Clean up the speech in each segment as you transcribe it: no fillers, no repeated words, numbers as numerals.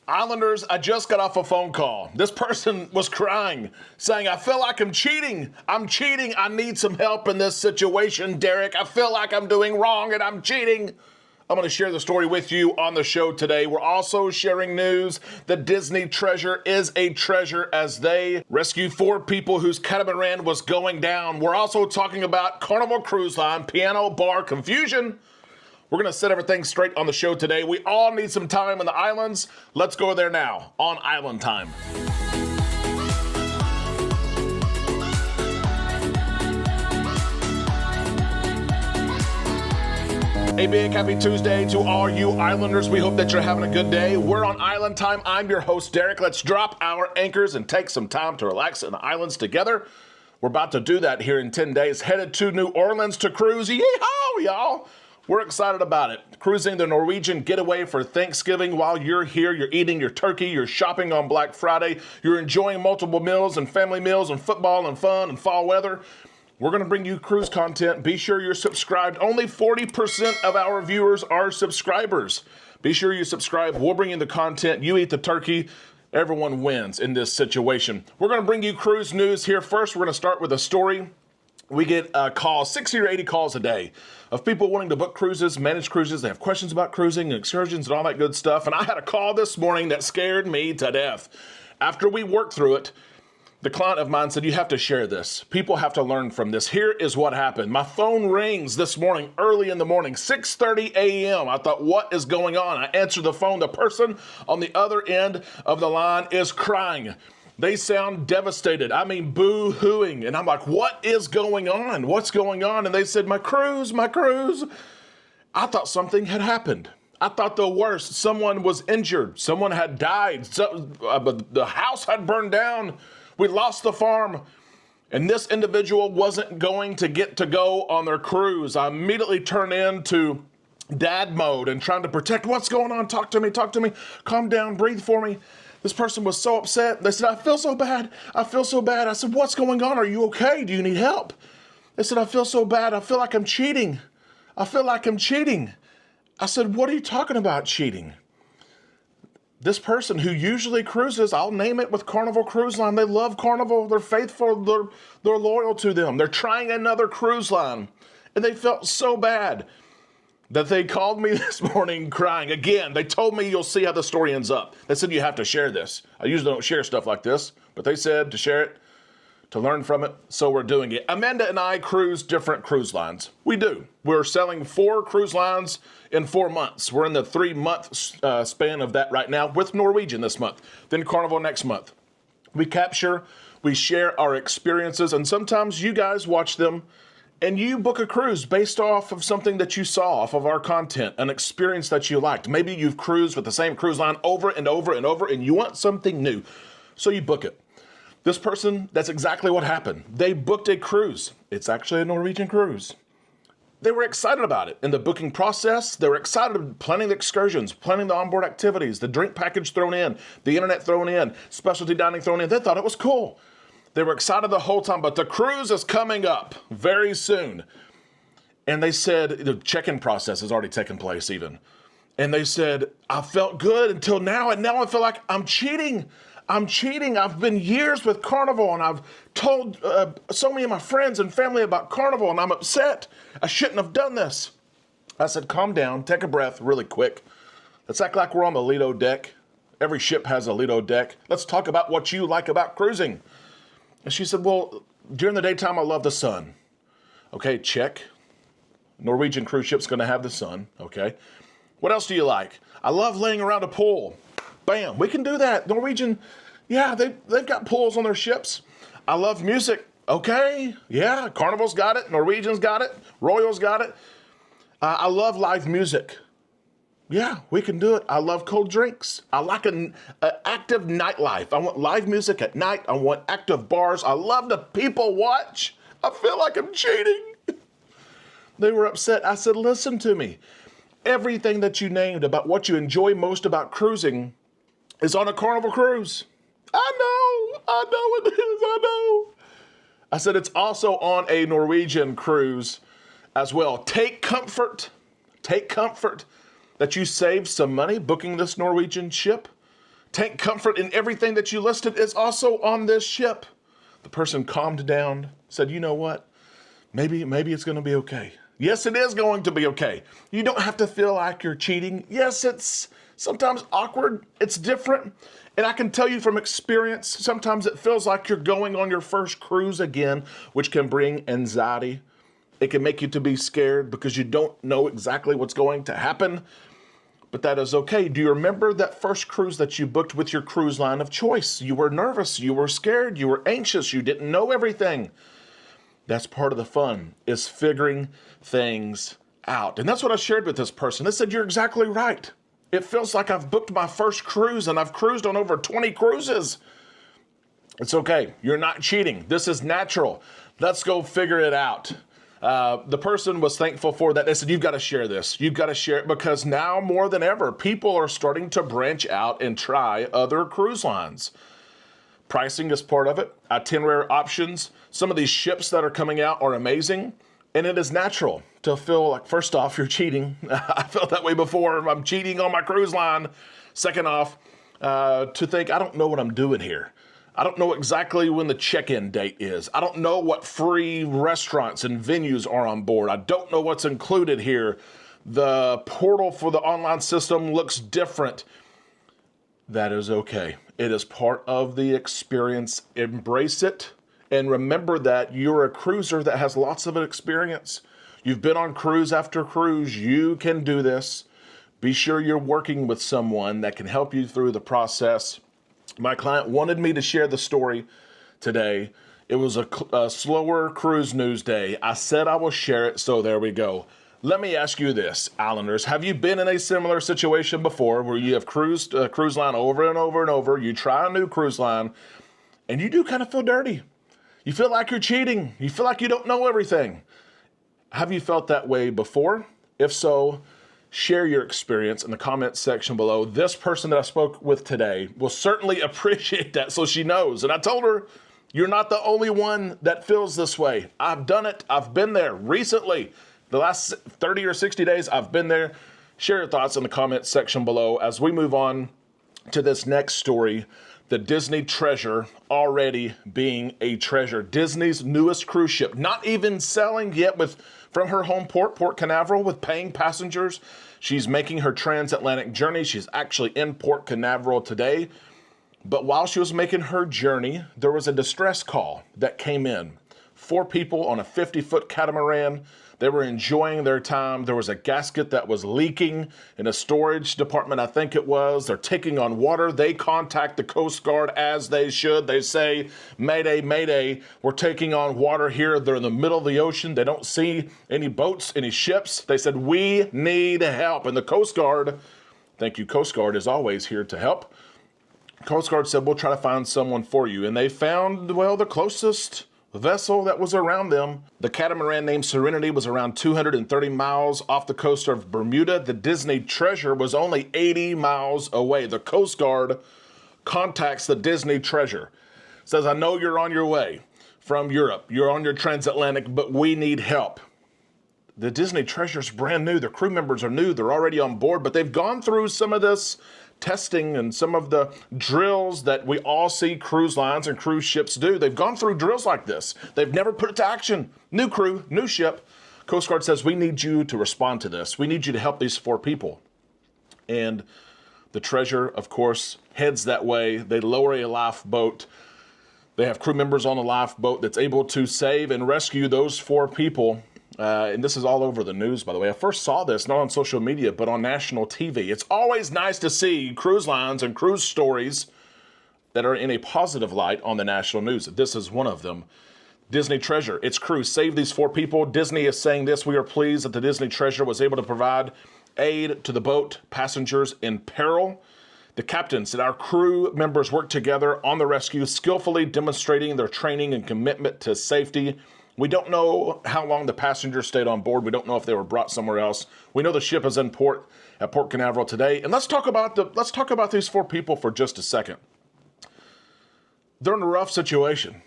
Islanders, I just got off a phone call. This person was crying, saying, I feel like I'm cheating. I'm cheating. I need some help in this situation, Derek. I feel like I'm doing wrong and I'm cheating. I'm going to share the story with you on the show today. We're also sharing news. The Disney Treasure is a treasure as they rescue 4 people whose catamaran was going down. We're also talking about Carnival Cruise Line piano bar confusion. We're going to set everything straight on the show today. We all need some time in the islands. Let's go there now on Island Time. A big happy Tuesday to all you Islanders. We hope that you're having a good day. We're on Island Time. I'm your host, Derek. Let's drop our anchors and take some time to relax in the islands together. We're about to do that here in 10 days. Headed to New Orleans to cruise. Yeehaw, y'all. We're excited about it. Cruising the Norwegian getaway for Thanksgiving. While you're here, you're eating your turkey, you're shopping on Black Friday, you're enjoying multiple meals and family meals and football and fun and fall weather. We're going to bring you cruise content. Be sure you're subscribed. Only 40% of our viewers are subscribers. Be sure you subscribe. We'll bring you the content. You eat the turkey. Everyone wins in this situation. We're going to bring you cruise news here. First, we're going to start with a story. We get calls, 60 or 80 calls a day of people wanting to book cruises, manage cruises. They have questions about cruising and excursions and all that good stuff. And I had a call this morning that scared me to death. After we worked through it, the client of mine said, you have to share this. People have to learn from this. Here is what happened. My phone rings this morning, early in the morning, 6:30 a.m. I thought, what is going on? I answered the phone. The person on the other end of the line is crying. They sound devastated. I mean, boo-hooing. And I'm like, what is going on? What's going on? And they said, my cruise. I thought something had happened. I thought the worst. Someone was injured. Someone had died. The house had burned down. We lost the farm. And this individual wasn't going to get to go on their cruise. I immediately turned into dad mode and trying to protect. What's going on? Talk to me. Calm down. Breathe for me. This person was so upset. They said, I feel so bad. I said, what's going on? Are you okay? Do you need help? They said, I feel so bad. I feel like I'm cheating. I said, what are you talking about cheating? This person who usually cruises, I'll name it with Carnival Cruise Line. They love Carnival. They're faithful. They're loyal to them. They're trying another cruise line. And they felt so bad that they called me this morning crying. Again, they told me you'll see how the story ends up. They said you have to share this. I usually don't share stuff like this, but they said to share it, to learn from it, so we're doing it. Amanda and I cruise different cruise lines. We do. We're selling 4 cruise lines in 4 months. We're in the 3-month span of that right now with Norwegian this month, then Carnival next month. We capture, we share our experiences, and sometimes you guys watch them and you book a cruise based off of something that you saw, off of our content, an experience that you liked. Maybe you've cruised with the same cruise line over and over and over, and you want something new, so you book it. This person, that's exactly what happened. They booked a cruise. It's actually a Norwegian cruise. They were excited about it. In the booking process, they were excited planning the excursions, planning the onboard activities, the drink package thrown in, the internet thrown in, specialty dining thrown in. They thought it was cool. They were excited the whole time, but the cruise is coming up very soon. And they said, the check-in process has already taken place even. And they said, I felt good until now, and now I feel like I'm cheating. I've been years with Carnival, and I've told so many of my friends and family about Carnival, and I'm upset. I shouldn't have done this. I said, calm down, take a breath really quick. Let's act like we're on the Lido deck. Every ship has a Lido deck. Let's talk about what you like about cruising. And she said, well, during the daytime, I love the sun. Okay, check. Norwegian cruise ship's going to have the sun. Okay. What else do you like? I love laying around a pool. Bam, we can do that. Norwegian, yeah, they've got pools on their ships. I love music. Okay, yeah, Carnival's got it. Norwegian's got it. Royal's got it. I love live music. Yeah, we can do it. I love cold drinks. I like an active nightlife. I want live music at night. I want active bars. I love to people watch. I feel like I'm cheating. They were upset. I said, listen to me. Everything that you named about what you enjoy most about cruising is on a Carnival cruise. I know it is, I know. I said it's also on a Norwegian cruise as well. Take comfort that you saved some money booking this Norwegian ship. Tank comfort and everything that you listed is also on this ship. The person calmed down, said, you know what? Maybe it's going to be okay. Yes, it is going to be okay. You don't have to feel like you're cheating. Yes, it's sometimes awkward. It's different. And I can tell you from experience, sometimes it feels like you're going on your first cruise again, which can bring anxiety. It can make you to be scared because you don't know exactly what's going to happen. But that is okay. Do you remember that first cruise that you booked with your cruise line of choice? You were nervous, you were scared, you were anxious, you didn't know everything. That's part of the fun, is figuring things out. And that's what I shared with this person. They said, you're exactly right. It feels like I've booked my first cruise and I've cruised on over 20 cruises. It's okay. You're not cheating. This is natural. Let's go figure it out. The person was thankful for that. They said, you've got to share this. You've got to share it because now more than ever, people are starting to branch out and try other cruise lines. Pricing is part of it. Itinerary options. Some of these ships that are coming out are amazing. And it is natural to feel like, first off, you're cheating. I felt that way before. I'm cheating on my cruise line. Second off, to think, I don't know what I'm doing here. I don't know exactly when the check-in date is. I don't know what free restaurants and venues are on board. I don't know what's included here. The portal for the online system looks different. That is okay. It is part of the experience. Embrace it. And remember that you're a cruiser that has lots of experience. You've been on cruise after cruise. You can do this. Be sure you're working with someone that can help you through the process. My client wanted me to share the story today. It was a slower cruise news day. I said I will share it, so there we go. Let me ask you this, Islanders. Have you been in a similar situation before where you have cruised a cruise line over and over and over? You try a new cruise line, and you do kind of feel dirty. You feel like you're cheating. You feel like you don't know everything. Have you felt that way before? If so, share your experience in the comments section below. This person that I spoke with today will certainly appreciate that, so she knows. And I told her, you're not the only one that feels this way. I've done it. I've been there recently. The last 30 or 60 days, I've been there. Share your thoughts in the comments section below as we move on to this next story. The Disney Treasure already being a treasure. Disney's newest cruise ship, not even selling yet from her home port, Port Canaveral, with paying passengers. She's making her transatlantic journey. She's actually in Port Canaveral today. But while she was making her journey, there was a distress call that came in. 4 people on a 50-foot catamaran. They were enjoying their time. There was a gasket that was leaking in a storage department, I think it was. They're taking on water. They contact the Coast Guard as they should. They say, Mayday, Mayday, we're taking on water here. They're in the middle of the ocean. They don't see any boats, any ships. They said, we need help. And the Coast Guard, thank you, Coast Guard is always here to help. Coast Guard said, we'll try to find someone for you. And they found, well, the closest vessel that was around them. The catamaran named Serenity was around 230 miles off the coast of Bermuda. The Disney Treasure was only 80 miles away. The Coast Guard contacts the Disney Treasure. Says, I know you're on your way from Europe. You're on your transatlantic, but we need help. The Disney Treasure is brand new. The crew members are new. They're already on board, but they've gone through some of this testing and some of the drills that we all see cruise lines and cruise ships do. They've gone through drills like this. They've never put it to action. New crew, new ship. Coast Guard says, we need you to respond to this. We need you to help these 4 people. And the Treasure, of course, heads that way. They lower a lifeboat. They have crew members on the lifeboat that's able to save and rescue those 4 people. And this is all over the news, by the way. I first saw this, not on social media, but on national TV. It's always nice to see cruise lines and cruise stories that are in a positive light on the national news. This is one of them. Disney Treasure, its crew saved these 4 people. Disney is saying this, we are pleased that the Disney Treasure was able to provide aid to the boat passengers in peril. The captain said our crew members worked together on the rescue, skillfully demonstrating their training and commitment to safety. We don't know how long the passengers stayed on board. We don't know if they were brought somewhere else. We know the ship is in port at Port Canaveral today. And let's talk about these 4 people for just a second. They're in a rough situation.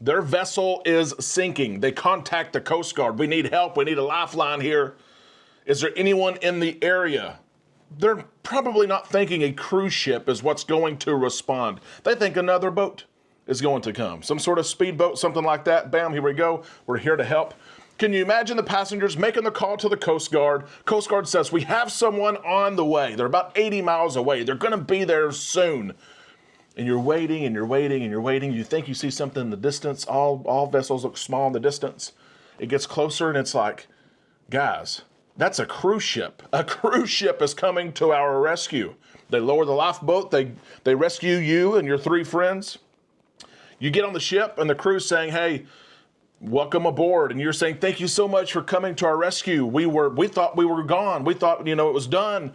Their vessel is sinking. They contact the Coast Guard. We need help. We need a lifeline here. Is there anyone in the area they're probably not thinking a cruise ship is what's going to respond. They think another boat is going to come. Some sort of speedboat, something like that. Bam, here we go. We're here to help. Can you imagine the passengers making the call to the Coast Guard? Coast Guard says, we have someone on the way. They're about 80 miles away. They're going to be there soon. And you're waiting and you're waiting and you're waiting. You think you see something in the distance. All vessels look small in the distance. It gets closer and it's like, guys, that's a cruise ship. A cruise ship is coming to our rescue. They lower the lifeboat. They rescue you and your 3 friends. You get on the ship and the crew's saying, hey, welcome aboard. And you're saying, thank you so much for coming to our rescue. We thought we were gone. We thought, it was done.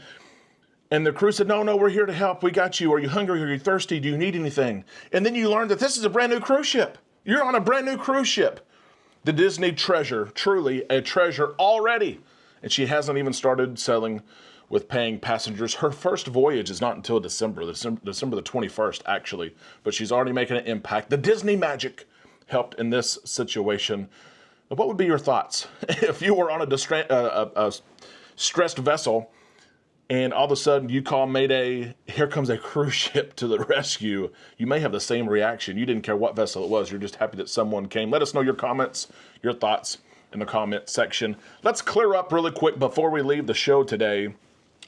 And the crew said, no, we're here to help. We got you. Are you hungry? Are you thirsty? Do you need anything? And then you learn that this is a brand new cruise ship. You're on a brand new cruise ship. The Disney treasure, truly a treasure already. And she hasn't even started sailing with paying passengers. Her first voyage is not until December the 21st, actually. But she's already making an impact. The Disney magic helped in this situation. What would be your thoughts if you were on a stressed vessel and all of a sudden you call Mayday, here comes a cruise ship to the rescue? You may have the same reaction. You didn't care what vessel it was. You're just happy that someone came. Let us know your comments, your thoughts in the comment section. Let's clear up really quick before we leave the show today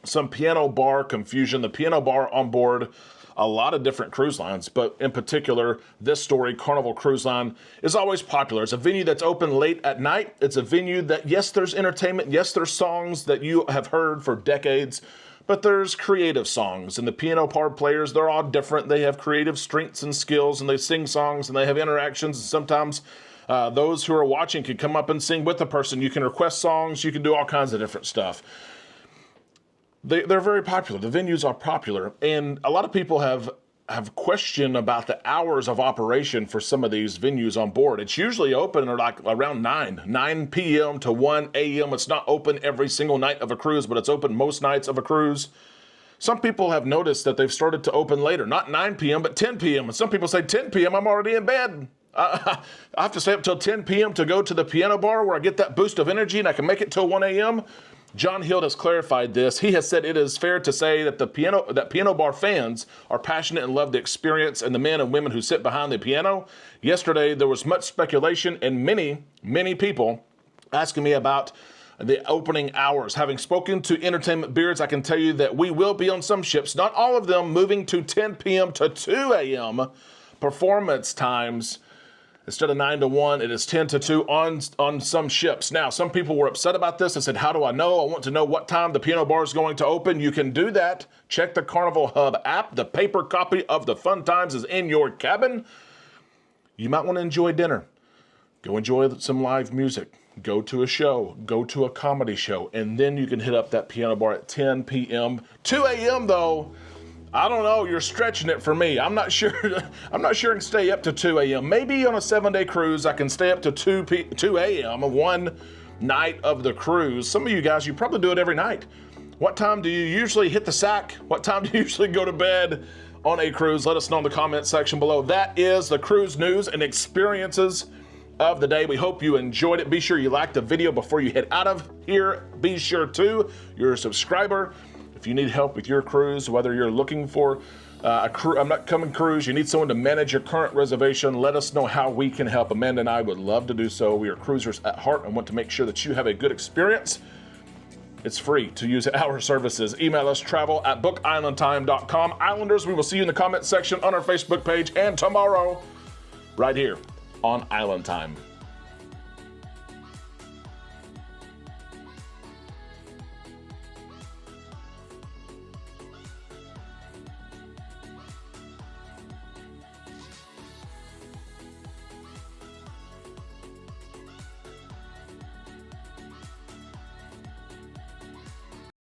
some piano bar confusion. The piano bar on board a lot of different cruise lines, but in particular, this story, Carnival Cruise Line, is always popular. It's a venue that's open late at night. It's a venue that, yes, there's entertainment. Yes, there's songs that you have heard for decades, but there's creative songs. And the piano bar players, they're all different. They have creative strengths and skills, and they sing songs, and they have interactions. And sometimes those who are watching can come up and sing with the person. You can request songs. You can do all kinds of different stuff. They're very popular. The venues are popular. And a lot of people have questioned about the hours of operation for some of these venues on board. It's usually open at like around 9 p.m. to 1 a.m. It's not open every single night of a cruise, but it's open most nights of a cruise. Some people have noticed that they've started to open later, not 9 p.m., but 10 p.m. And some people say 10 p.m., I'm already in bed. I have to stay up till 10 p.m. to go to the piano bar where I get that boost of energy and I can make it till 1 a.m. John Hill has clarified this. He has said it is fair to say that piano bar fans are passionate and love the experience and the men and women who sit behind the piano. Yesterday, there was much speculation and many people asking me about the opening hours. Having spoken to Entertainment Beards, I can tell you that we will be on some ships, not all of them, moving to 10 p.m. to 2 a.m. performance times. Instead of 9 to 1, it is 10 to 2 on some ships. Now, some people were upset about this and said, how do I know? I want to know what time the piano bar is going to open. You can do that. Check the Carnival Hub app. The paper copy of the Fun Times is in your cabin. You might want to enjoy dinner. Go enjoy some live music. Go to a show. Go to a comedy show. And then you can hit up that piano bar at 10 p.m. 2 a.m. though, I don't know, you're stretching it for me. I'm not sure I can stay up to 2 a.m. Maybe on a 7-day cruise, I can stay up to 2 a.m. one night of the cruise. Some of you guys, you probably do it every night. What time do you usually hit the sack? What time do you usually go to bed on a cruise? Let us know in the comment section below. That is the cruise news and experiences of the day. We hope you enjoyed it. Be sure you like the video before you head out of here. Be sure to, you're a subscriber. If you need help with your cruise, whether you're looking for an upcoming cruise, you need someone to manage your current reservation, let us know how we can help. Amanda and I would love to do so. We are cruisers at heart and want to make sure that you have a good experience. It's free to use our services. Email us travel@bookislandtime.com. Islanders, we will see you in the comment section on our Facebook page and tomorrow right here on Island Time.